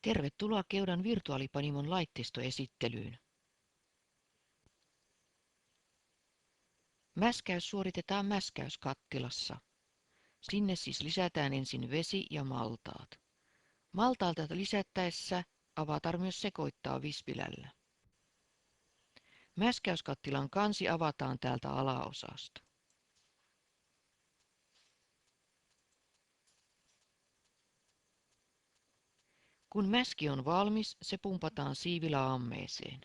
Tervetuloa Keudan virtuaalipanimon laitteistoesittelyyn. Mäskäys suoritetaan mäskäyskattilassa. Sinne siis lisätään ensin vesi ja maltaat. Maltaalta lisättäessä avatar myös sekoittaa vispilällä. Mäskäyskattilan kansi avataan täältä alaosasta. Kun mäski on valmis, se pumpataan siivilä-ammeeseen.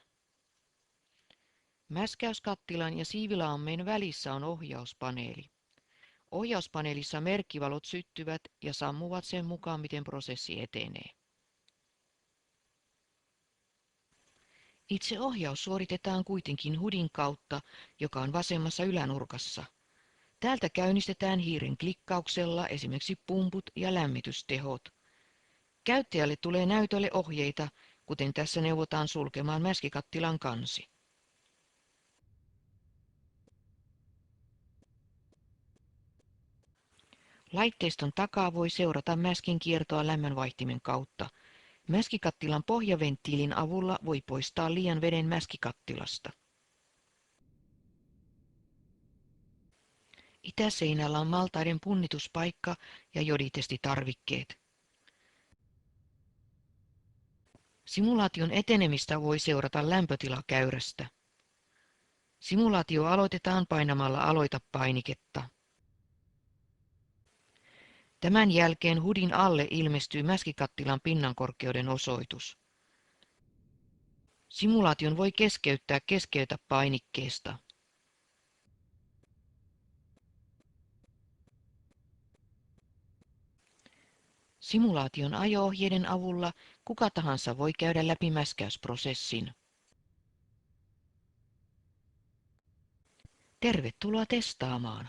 Mäskäyskattilan ja siivilä-ammeen välissä on ohjauspaneeli. Ohjauspaneelissa merkkivalot syttyvät ja sammuvat sen mukaan, miten prosessi etenee. Itse ohjaus suoritetaan kuitenkin HUDin kautta, joka on vasemmassa ylänurkassa. Täältä käynnistetään hiiren klikkauksella esimerkiksi pumput ja lämmitystehot. Käyttäjälle tulee näytölle ohjeita, kuten tässä neuvotaan sulkemaan mäskikattilan kansi. Laitteiston takaa voi seurata mäskin kiertoa lämmönvaihtimen kautta. Mäskikattilan pohjaventtiilin avulla voi poistaa liian veden mäskikattilasta. Itäseinällä on maltaiden punnituspaikka ja joditestitarvikkeet. Simulaation etenemistä voi seurata lämpötilakäyrästä. Simulaatio aloitetaan painamalla Aloita-painiketta. Tämän jälkeen HUDin alle ilmestyy mäskikattilan pinnankorkeuden osoitus. Simulaation voi keskeyttää Keskeytä-painikkeesta. Simulaation ajo-ohjeiden avulla kuka tahansa voi käydä läpi mäskäysprosessin. Tervetuloa testaamaan!